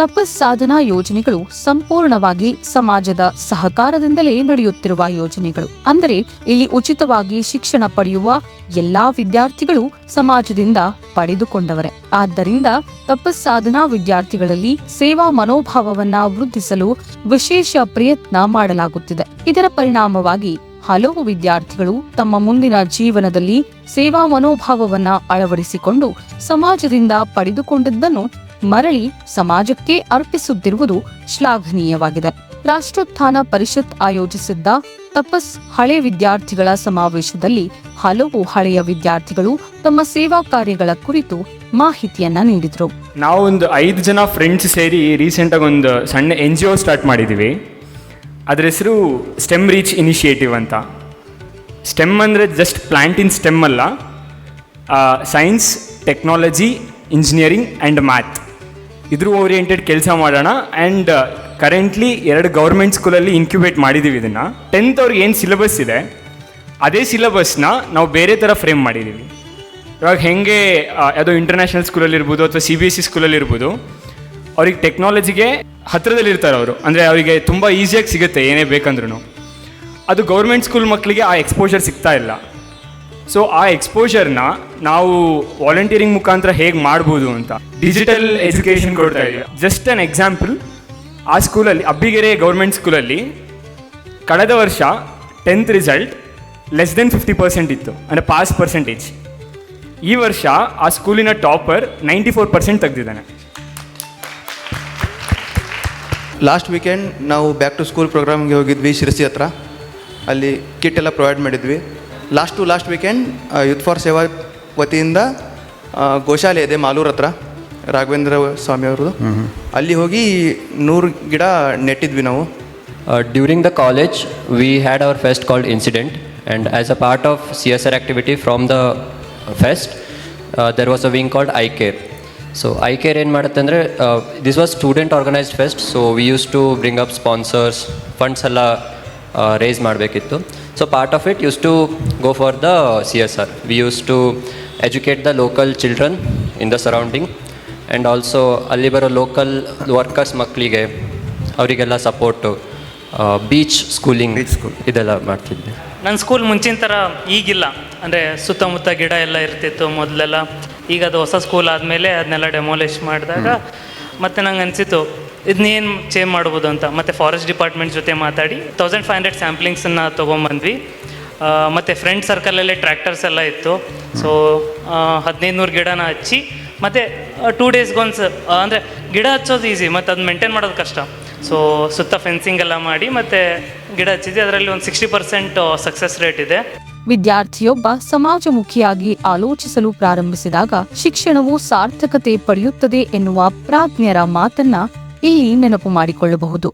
ತಪಸ್ ಸಾಧನಾ ಯೋಜನೆಗಳು ಸಂಪೂರ್ಣವಾಗಿ ಸಮಾಜದ ಸಹಕಾರದಿಂದಲೇ ನಡೆಯುತ್ತಿರುವ ಯೋಜನೆಗಳು. ಅಂದರೆ ಇಲ್ಲಿ ಉಚಿತವಾಗಿ ಶಿಕ್ಷಣ ಪಡೆಯುವ ಎಲ್ಲಾ ವಿದ್ಯಾರ್ಥಿಗಳು ಸಮಾಜದಿಂದ ಪಡೆದುಕೊಂಡವರೇ. ಆದ್ದರಿಂದ ತಪಸ್ ಸಾಧನಾ ವಿದ್ಯಾರ್ಥಿಗಳಲ್ಲಿ ಸೇವಾ ಮನೋಭಾವವನ್ನ ವೃದ್ಧಿಸಲು ವಿಶೇಷ ಪ್ರಯತ್ನ ಮಾಡಲಾಗುತ್ತಿದೆ. ಇದರ ಪರಿಣಾಮವಾಗಿ ಹಲವು ವಿದ್ಯಾರ್ಥಿಗಳು ತಮ್ಮ ಮುಂದಿನ ಜೀವನದಲ್ಲಿ ಸೇವಾ ಮನೋಭಾವವನ್ನ ಅಳವಡಿಸಿಕೊಂಡು ಸಮಾಜದಿಂದ ಪಡೆದುಕೊಂಡಿದ್ದನ್ನು ಮರಳಿ ಸಮಾಜಕ್ಕೆ ಅರ್ಪಿಸುತ್ತಿರುವುದು ಶ್ಲಾಘನೀಯವಾಗಿದೆ. ರಾಷ್ಟ್ರೋತ್ಥಾನ ಪರಿಷತ್ ಆಯೋಜಿಸಿದ್ದ ತಪಸ್ ಹಳೆ ವಿದ್ಯಾರ್ಥಿಗಳ ಸಮಾವೇಶದಲ್ಲಿ ಹಲವು ಹಳೆಯ ವಿದ್ಯಾರ್ಥಿಗಳು ತಮ್ಮ ಸೇವಾ ಕಾರ್ಯಗಳ ಕುರಿತು ಮಾಹಿತಿಯನ್ನ ನೀಡಿದ್ರು. ನಾವು ಒಂದು 5 ಜನ ಫ್ರೆಂಡ್ಸ್ ಸೇರಿ ರೀಸೆಂಟ್ ಆಗಿ ಒಂದು ಸಣ್ಣ NGO ಸ್ಟಾರ್ಟ್ ಮಾಡಿದ್ದೀವಿ. ಅದರ ಹೆಸರು ಸ್ಟೆಮ್ ರೀಚ್ ಇನಿಷಿಯೇಟಿವ್ ಅಂತ. ಸ್ಟೆಮ್ ಅಂದರೆ ಜಸ್ಟ್ ಪ್ಲಾಂಟ್ ಇನ್ ಸ್ಟೆಮ್ ಅಲ್ಲ, science, technology, engineering and math ಇದ್ರ ಓರಿಯೆಂಟೆಡ್ ಕೆಲಸ ಮಾಡೋಣ. ಆ್ಯಂಡ್ ಕರೆಂಟ್ಲಿ 2 ಗೌರ್ಮೆಂಟ್ ಸ್ಕೂಲಲ್ಲಿ ಇನ್ಕ್ಯುಬೇಟ್ ಮಾಡಿದ್ದೀವಿ. ಇದನ್ನು 10th ಅವ್ರಿಗೆ ಏನು ಸಿಲೆಬಸ್ ಇದೆ ಅದೇ ಸಿಲೆಬಸ್ನ ನಾವು ಬೇರೆ ಥರ ಫ್ರೇಮ್ ಮಾಡಿದ್ದೀವಿ. ಇವಾಗ ಹೇಗೆ ಯಾವುದೋ ಇಂಟರ್ನ್ಯಾಷನಲ್ ಸ್ಕೂಲಲ್ಲಿರ್ಬೋದು ಅಥವಾ CBSE ಸ್ಕೂಲಲ್ಲಿರ್ಬೋದು, ಅವ್ರಿಗೆ ಟೆಕ್ನಾಲಜಿಗೆ ಹತ್ತಿರದಲ್ಲಿರ್ತಾರೆ ಅವರು, ಅಂದರೆ ಅವರಿಗೆ ತುಂಬ ಈಸಿಯಾಗಿ ಸಿಗುತ್ತೆ ಏನೇ ಬೇಕಂದ್ರೂ. ಅದು ಗೌರ್ಮೆಂಟ್ ಸ್ಕೂಲ್ ಮಕ್ಕಳಿಗೆ ಆ ಎಕ್ಸ್ಪೋಜರ್ ಸಿಗ್ತಾ ಇಲ್ಲ. ಸೊ ಆ ಎಕ್ಸ್ಪೋಜರ್ನ ನಾವು ವಾಲಂಟಿಯರಿಂಗ್ ಮುಖಾಂತರ ಹೇಗೆ ಮಾಡ್ಬೋದು ಅಂತ ಡಿಜಿಟಲ್ ಎಜುಕೇಷನ್ ಕೊಡ್ತಾ ಇದ್ದೀವಿ. ಜಸ್ಟ್ ಆನ್ ಎಕ್ಸಾಂಪಲ್, ಆ ಸ್ಕೂಲಲ್ಲಿ ಅಬ್ಬಿಗೆರೆ ಗೌರ್ಮೆಂಟ್ ಸ್ಕೂಲಲ್ಲಿ ಕಳೆದ ವರ್ಷ 10th ರಿಸಲ್ಟ್ ಲೆಸ್ ದೆನ್ 50% ಇತ್ತು, ಅಂದರೆ ಪಾಸ್ ಪರ್ಸೆಂಟೇಜ್. ಈ ವರ್ಷ ಆ ಸ್ಕೂಲಿನ ಟಾಪರ್ 94% ತೆಗೆದಿದ್ದಾನೆ. ಲಾಸ್ಟ್ ವೀಕೆಂಡ್ ನಾವು ಬ್ಯಾಕ್ ಟು ಸ್ಕೂಲ್ ಪ್ರೋಗ್ರಾಮ್ಗೆ ಹೋಗಿದ್ವಿ ಶಿರಸಿ ಹತ್ರ. ಅಲ್ಲಿ ಕಿಟ್ ಎಲ್ಲ ಪ್ರೊವೈಡ್ ಮಾಡಿದ್ವಿ. ಲಾಸ್ಟ್ ವೀಕೆಂಡ್ ಯೂತ್ ಫಾರ್ ಸೇವಾ ವತಿಯಿಂದ ಗೋಶಾಲೆ ಇದೆ ಮಾಲೂರು ಹತ್ರ, ರಾಘವೇಂದ್ರ ಸ್ವಾಮಿ ಅವ್ರದ್ದು. ಅಲ್ಲಿ ಹೋಗಿ 100 ಗಿಡ ನೆಟ್ಟಿದ್ವಿ ನಾವು. During the college, we had our fest called Incident, and as a part of CSR activity from the fest, there was a wing called iCare. So iCare ಏನು ಮಾಡುತ್ತೆ ಅಂದರೆ, this was student organized fest, so we used to bring up sponsors, funds ಎಲ್ಲ raise ಮಾಡಬೇಕಿತ್ತು. So part of it used to go for the CSR. We used to educate the local children in the surrounding, and also ಅಲ್ಲಿ ಬರೋ local workers ಮಕ್ಕಳಿಗೆ ಅವರಿಗೆಲ್ಲ support, beach schooling ಇದೆಲ್ಲ ಮಾಡ್ತಿದ್ದೆ. ನನ್ನ school ಮುಂಚಿನ ಥರ ಈಗಿಲ್ಲ, ಅಂದರೆ ಸುತ್ತಮುತ್ತ ಗಿಡ ಎಲ್ಲ ಇರ್ತಿತ್ತು ಮೊದಲೆಲ್ಲ. ಈಗ ಅದು ಹೊಸ ಸ್ಕೂಲ್ ಆದಮೇಲೆ ಅದನ್ನೆಲ್ಲ ಡೆಮೋಲಿಷ್ ಮಾಡಿದಾಗ ಮತ್ತು ನಂಗೆ ಅನಿಸಿತು ಇದನ್ನೇನು ಚೇಂಜ್ ಮಾಡ್ಬೋದು ಅಂತ. ಮತ್ತು ಫಾರೆಸ್ಟ್ ಡಿಪಾರ್ಟ್ಮೆಂಟ್ ಜೊತೆ ಮಾತಾಡಿ 1500 ಸ್ಯಾಂಪ್ಲಿಂಗ್ಸನ್ನು ತೊಗೊಂಬಂದ್ವಿ. ಮತ್ತು ಫ್ರೆಂಡ್ ಸರ್ಕಲಲ್ಲೇ ಟ್ರ್ಯಾಕ್ಟರ್ಸ್ ಎಲ್ಲ ಇತ್ತು. ಸೊ 1500 ಗಿಡನ ಹಚ್ಚಿ, ಮತ್ತು 2 ಡೇಸ್ಗೊಂದು, ಅಂದರೆ ಗಿಡ ಹಚ್ಚೋದು ಈಸಿ, ಮತ್ತು ಅದು ಮೇಂಟೈನ್ ಮಾಡೋದು ಕಷ್ಟ. ಸೊ ಸುತ್ತ ಫೆನ್ಸಿಂಗ್ ಎಲ್ಲ ಮಾಡಿ ಮತ್ತು ಗಿಡ ಹಚ್ಚಿದ್ವಿ. ಅದರಲ್ಲಿ ಒಂದು 60% ಸಕ್ಸಸ್ ರೇಟ್ ಇದೆ. ವಿದ್ಯಾರ್ಥಿಯೊಬ್ಬ ಸಮಾಜಮುಖಿಯಾಗಿ ಆಲೋಚಿಸಲು ಪ್ರಾರಂಭಿಸಿದಾಗ ಶಿಕ್ಷಣವು ಸಾರ್ಥಕತೆ ಪಡೆಯುತ್ತದೆ ಎನ್ನುವ ಪ್ರಾಜ್ಞರ ಮಾತನ್ನ ಇಲ್ಲಿ ನೆನಪು ಮಾಡಿಕೊಳ್ಳಬಹುದು.